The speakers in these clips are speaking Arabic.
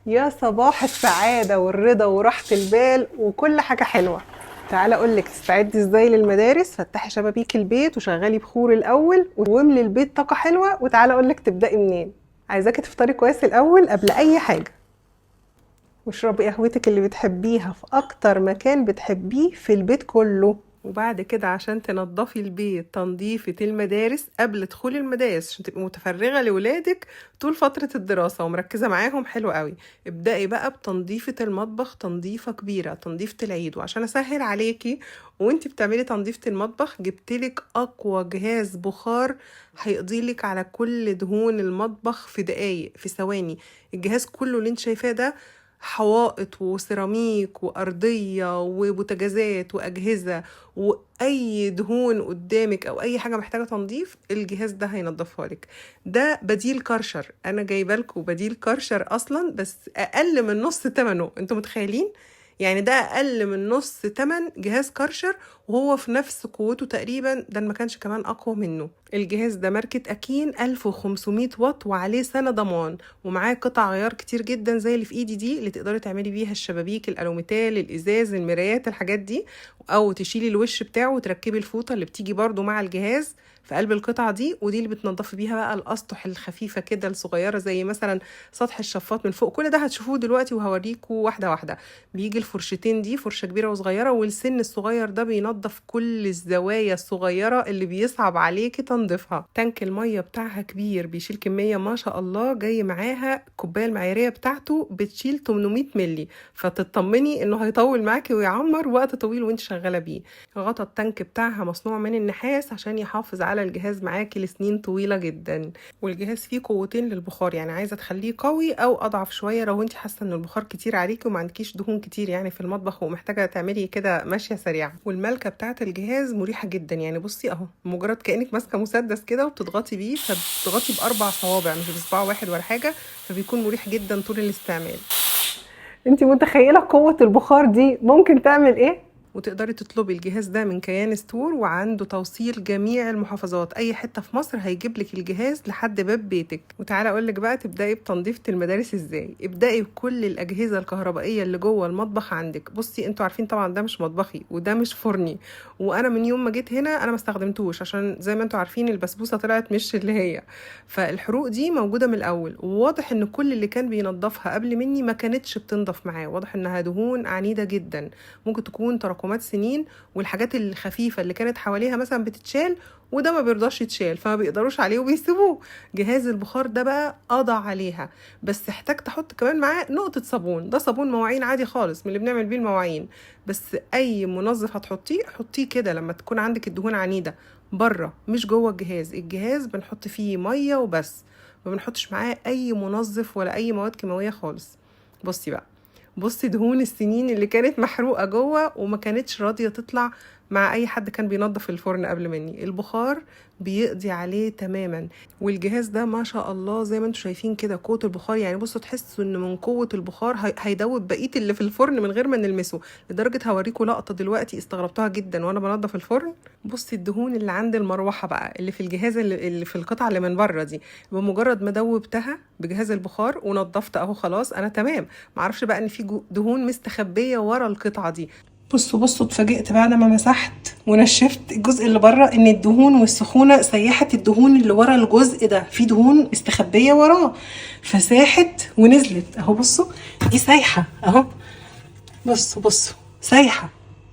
يا صباح السعادة والرضا وراحة البال وكل حاجة حلوة. تعالى اقولك تستعدي ازاي للمدارس. فتحي شبابيك البيت وشغلي بخور الاول واملي البيت طاقة حلوة، وتعالى اقولك تبدأي منين. عايزاكي تفطري كويس الاول قبل اي حاجة، واشربي قهوتك اللي بتحبيها في اكتر مكان بتحبيه في البيت كله. وبعد كده عشان تنضفي البيت تنظيفة المدارس قبل دخول المدارس عشان تبقي متفرغة لولادك طول فترة الدراسة ومركزة معاهم حلو قوي. ابدأي بقى بتنظيفة المطبخ، تنظيفة كبيرة، تنظيفة العيد. وعشان اسهل عليكي وانتي بتعملي تنظيفة المطبخ جبتلك اقوى جهاز بخار هيقضيلك على كل دهون المطبخ في دقايق، في ثواني. الجهاز كله اللي انت شايفاه ده حوائط وسيراميك وأرضية وبوتاجازات وأجهزة، وأي دهون قدامك أو أي حاجة محتاجة تنظيف الجهاز ده هينظفها لك. ده بديل كرشر، أنا جايبالكوا بديل كرشر أصلا بس أقل من نص تمنه. أنتوا متخيلين؟ يعني ده أقل من نص تمن جهاز كرشر، وهو في نفس قوته تقريبا، ده ما كانش كمان أقوى منه. الجهاز ده ماركة أكين 1500 واط وعليه سنة ضمان، ومعاه قطع غيار كتير جدا زي اللي في ايدي دي اللي تقدري تعملي بيها الشبابيك، الالوميتال، الازاز، المرايات، الحاجات دي. او تشيلي الوش بتاعه وتركبي الفوطه اللي بتيجي برضو مع الجهاز في قلب القطعه دي، ودي اللي بتنضفي بيها بقى الاسطح الخفيفه كده الصغيره زي مثلا سطح الشفاط من فوق. كل ده هتشوفوه دلوقتي وهوريكوا واحده واحده. بيجي الفرشتين دي، فرشه كبيره وصغيره، والسن الصغير ده بينضف كل الزوايا الصغيره اللي بيصعب عليكي تنظيفها. تانك الميه بتاعها كبير، بيشيل كميه ما شاء الله، جاي معاها الكوبايه المعياريه بتاعته بتشيل 800 ملي، فتطمني انه هيطول معاكي ويعمر وقت طويل وانت شغاله بيه. غطا التانك بتاعها مصنوع من النحاس عشان يحافظ على الجهاز معاكي لسنين طويله جدا. والجهاز فيه قوتين للبخار، يعني عايزه تخليه قوي او اضعف شويه لو انت حاسه ان البخار كتير عليكي وما عندكيش دهون كتير يعني في المطبخ ومحتاجه تعملي كده ماشيه سريعه. والملكه بتاعه الجهاز مريحه جدا، يعني بصي اهو مجرد كانك ماسكه مسدس كده وبتضغطي بيه، فبتضغطي باربع صوابع مش بصباع واحد ولا حاجه، فبيكون مريح جدا طول الاستعمال. انت متخيله قوه البخار دي ممكن تعمل ايه؟ وتقدري تطلبي الجهاز ده من كيان ستور، وعنده توصيل جميع المحافظات، اي حته في مصر هيجيب لك الجهاز لحد باب بيتك. وتعالى اقول لك بقى تبداي بتنظيفه المدارس ازاي. ابداي بكل الاجهزه الكهربائيه اللي جوه المطبخ عندك. بصي انتوا عارفين طبعا ده مش مطبخي وده مش فرني، وانا من يوم ما جيت هنا انا ما استخدمتوش عشان زي ما انتوا عارفين البسبوسه طلعت مش اللي هي، فالحروق دي موجوده من الاول. وواضح ان كل اللي كان بينظفها قبل مني ما كانتش بتنضف معاه، واضح انها دهون عنيده جدا، ممكن تكون تراكمات سنين، والحاجات الخفيفة اللي كانت حواليها مثلا بتتشال وده ما بيرضاش يتشال فما بيقدروش عليه وبيسيبوه. جهاز البخار ده بقى قضى عليها، بس احتاج تحط كمان معاه نقطة صابون. ده صابون مواعين عادي خالص من اللي بنعمل بيه المواعين، بس اي منظف هتحطيه حطيه كده لما تكون عندك الدهون عنيدة بره مش جوه الجهاز. الجهاز بنحط فيه مية وبس، ما بنحطش معاه اي منظف ولا اي مواد كيماوية خالص. بصي بقى، بصي دهون السنين اللي كانت محروقة جوه وما كانتش راضية تطلع مع اي حد كان بينظف الفرن قبل مني. البخار بيقضي عليه تماما. والجهاز ده ما شاء الله زي ما انتم شايفين كده قوة البخار، يعني بصوا تحسوا ان من قوة البخار هيدوب بقية اللي في الفرن من غير ما نلمسه. لدرجة هوريكم لقطة دلوقتي استغربتها جدا وانا بنظف الفرن. بصي الدهون اللي عند المروحة بقى اللي في الجهاز اللي في القطعة اللي من بره دي، بمجرد ما دوبتها بجهاز البخار ونظفت اهو خلاص انا تمام. معرفش بقى ان في دهون مستخبية ورا القطعة دي. بصوا اتفاجئت بعد ما مسحت ونشفت الجزء اللي بره ان الدهون والسخونه سيحت الدهون اللي ورا الجزء ده، في دهون مستخبيه وراه فساحت ونزلت اهو. بصوا دي سايحه اهو، بصوا سايحه.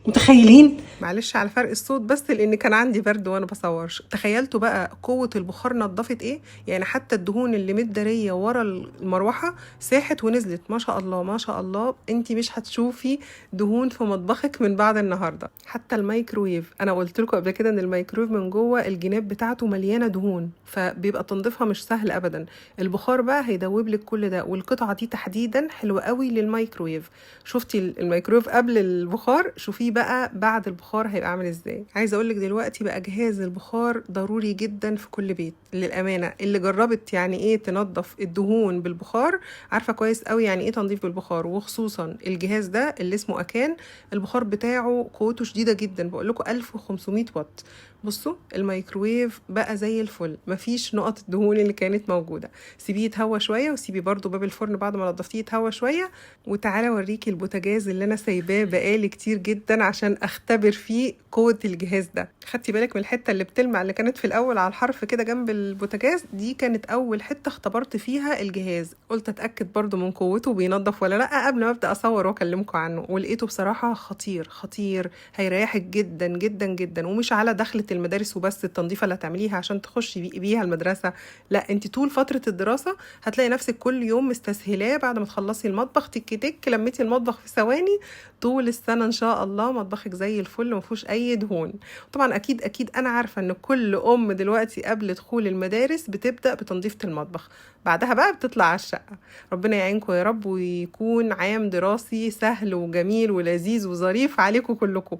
متخيلين؟ معلش على فرق الصوت بس لان كان عندي برد وانا بصورش. تخيلتوا بقى قوه البخار نضفت ايه؟ يعني حتى الدهون اللي متداريه ورا المروحه ساحت ونزلت. ما شاء الله ما شاء الله، انتي مش هتشوفي دهون في مطبخك من بعد النهارده. حتى الميكرويف، انا قلت لكم قبل كده ان الميكرويف من جوه الجناب بتاعته مليانه دهون فبيبقى تنظيفها مش سهل ابدا. البخار بقى هيدوب لك كل ده، والقطعه دي تحديدا حلوه قوي للميكرويف. شفتي الميكرويف قبل البخار، شوفيه بقى بعد البخار هيبقى عامل ازاي. عايزه اقول لك دلوقتي بقى جهاز البخار ضروري جدا في كل بيت للامانه. اللي جربت يعني ايه تنظف الدهون بالبخار عارفه كويس قوي يعني ايه تنظيف بالبخار. وخصوصا الجهاز ده اللي اسمه اكان، البخار بتاعه قوته شديده جدا، بقول لكم 1500 واط. بصوا الميكروويف بقى زي الفل، مفيش نقط الدهون اللي كانت موجوده. سيبيه يتهوى شويه، وسيبي برضو باب الفرن بعد ما نضفتيه يتهوى شويه. وتعالى اوريكي البوتاجاز اللي انا سايباه بقالي كتير جدا عشان اختبر فيه قوه الجهاز ده. خدتي بالك من الحته اللي بتلمع اللي كانت في الاول على الحرف كده جنب البوتاجاز؟ دي كانت اول حته اختبرت فيها الجهاز، قلت اتاكد برضو من قوته بينضف ولا لا قبل ما ابدا اصور واكلمكم عنه. ولقيته بصراحه خطير خطير، هيريحك جدا جدا جدا. ومش على دخلة المدارس وبس التنظيفه اللي هتعمليها عشان تخشي بيها المدرسه، لا انت طول فتره الدراسه هتلاقي نفسك كل يوم مستسهلاه. بعد ما تخلصي المطبخ تك تك لميتي المطبخ في ثواني، طول السنه ان شاء الله مطبخك زي الفل ما فيهوش اي دهون. طبعا اكيد اكيد انا عارفه ان كل ام دلوقتي قبل دخول المدارس بتبدا بتنظيفه المطبخ، بعدها بقى بتطلع على الشقه. ربنا يعينكم يا رب، ويكون عام دراسي سهل وجميل ولذيذ وظريف عليكم كلكم،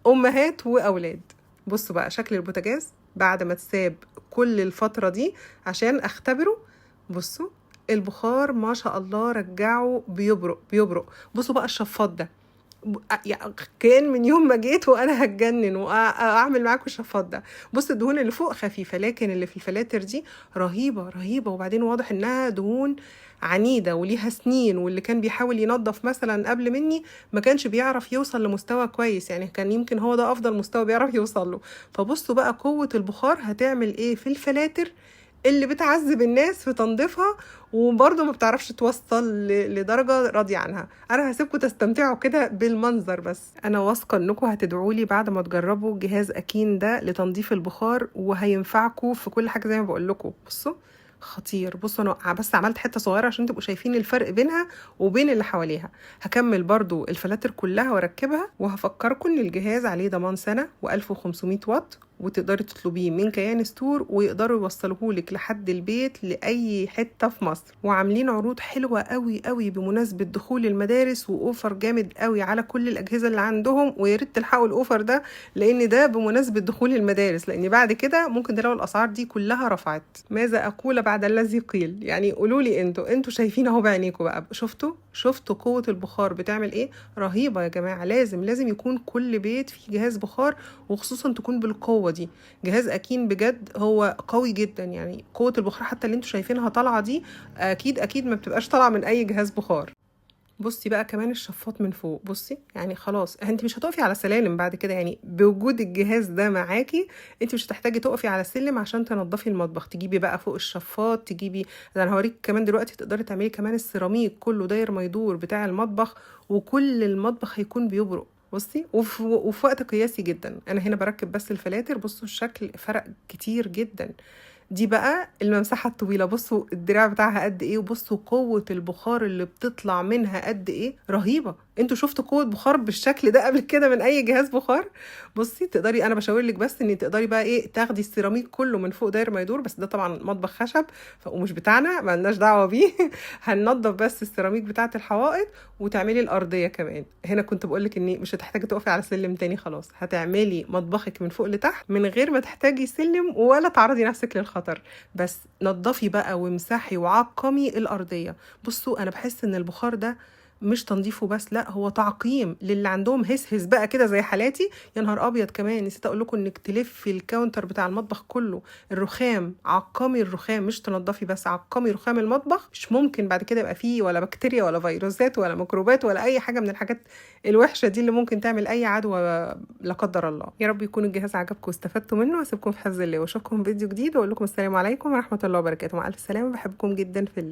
امهات واولاد. بصوا بقى شكل البوتاجاز بعد ما تساب كل الفتره دي عشان اختبره. بصوا البخار ما شاء الله رجعه بيبرق بيبرق. بصوا بقى الشفاط ده، يعني كان من يوم ما جيت وانا هتجنن واعمل معاكم الشفاط ده. بص الدهون اللي فوق خفيفه، لكن اللي في الفلاتر دي رهيبه رهيبه. وبعدين واضح انها دهون عنيده وليها سنين، واللي كان بيحاول ينظف مثلا قبل مني ما كانش بيعرف يوصل لمستوى كويس، يعني كان يمكن هو ده افضل مستوى بيعرف يوصل له. فبصوا بقى قوه البخار هتعمل ايه في الفلاتر اللي بتعذب الناس في تنظيفها، وبرضه ما بتعرفش توصل لدرجة راضية عنها. انا هسيبكم تستمتعوا كده بالمنظر، بس انا واثقة انكم هتدعولي بعد ما تجربوا جهاز اكين ده لتنظيف البخار، وهينفعكم في كل حاجة زي ما بقول لكم. بصوا خطير. بصوا انا بس عملت حته صغيره عشان تبقوا شايفين الفرق بينها وبين اللي حواليها. هكمل برضو الفلاتر كلها واركبها، وهفكركم ان الجهاز عليه ضمان سنه و1500 واط، وتقدري تطلبيه من كيان ستور ويقدروا يوصلوهولك لحد البيت لاي حته في مصر. وعاملين عروض حلوه قوي قوي بمناسبه دخول المدارس، واوفر جامد قوي على كل الاجهزه اللي عندهم. ويا ريت تلحقوا الاوفر ده، لان ده بمناسبه دخول المدارس، لان بعد كده ممكن تلاقوا الاسعار دي كلها رفعت. ماذا اقول بعد الذي قيل؟ يعني قولوا لي انتوا شايفين اهو بعينيكم بقى. شفتوا قوه البخار بتعمل ايه؟ رهيبه يا جماعه. لازم يكون كل بيت فيه جهاز بخار، وخصوصا تكون بالقوه دي. جهاز اكين بجد هو قوي جدا، يعني قوه البخار حتى اللي انتوا شايفينها طالعه دي اكيد ما بتبقاش طالعه من اي جهاز بخار. بصي بقى كمان الشفاط من فوق. بصي يعني خلاص انت مش هتقفي على سلالم بعد كده، يعني بوجود الجهاز ده معاكي انت مش هتحتاجي تقفي على السلم عشان تنظفي المطبخ. تجيبي بقى فوق الشفاط، تجيبي ده انا هوريك كمان دلوقتي تقدري تعملي كمان السيراميك كله داير ما يدور بتاع المطبخ، وكل المطبخ هيكون بيبرق. بصي وفي وقت قياسي جدا. انا هنا بركب بس الفلاتر، بصوا الشكل فرق كتير جدا. دي بقى الممسحة الطويلة، بصوا الدراع بتاعها قد ايه، وبصوا قوة البخار اللي بتطلع منها قد ايه، رهيبة. انتوا شفتوا قوة بخار بالشكل ده قبل كده من اي جهاز بخار؟ بصي تقدري، انا بشاور لك بس ان تقدري بقى ايه تاخدي السيراميك كله من فوق داير ما يدور، بس ده طبعا مطبخ خشب ومش بتاعنا ما لناش دعوة بيه. هننضف بس السيراميك بتاعة الحوائط، وتعملي الارضية كمان. هنا كنت بقول لك ان مش هتحتاجي تقفي على سلم تاني، خلاص هتعملي مطبخك من فوق لتحت من غير ما تحتاجي سلم ولا تعرضي نفسك للخطر. بس نضفي بقى وامسحي وعقمي الارضيه. بصوا انا بحس ان البخار ده مش تنظيفه بس، لا هو تعقيم للي عندهم هس بقى كده زي حالاتي. يا نهار ابيض، كمان نسيت اقول لكم انك تلفي الكاونتر بتاع المطبخ كله الرخام، عقمي الرخام، مش تنظفي بس، عقمي رخام المطبخ. مش ممكن بعد كده يبقى فيه ولا بكتيريا ولا فيروسات ولا ميكروبات ولا اي حاجه من الحاجات الوحشه دي اللي ممكن تعمل اي عدوى لا قدر الله. يا رب يكون الجهاز عجبكم واستفدتوا منه. واسيبكم في حفظ الله، واشوفكم في فيديو جديد، واقول لكم السلام عليكم ورحمه الله وبركاته. مع الف سلامه، بحبكم جدا في الله.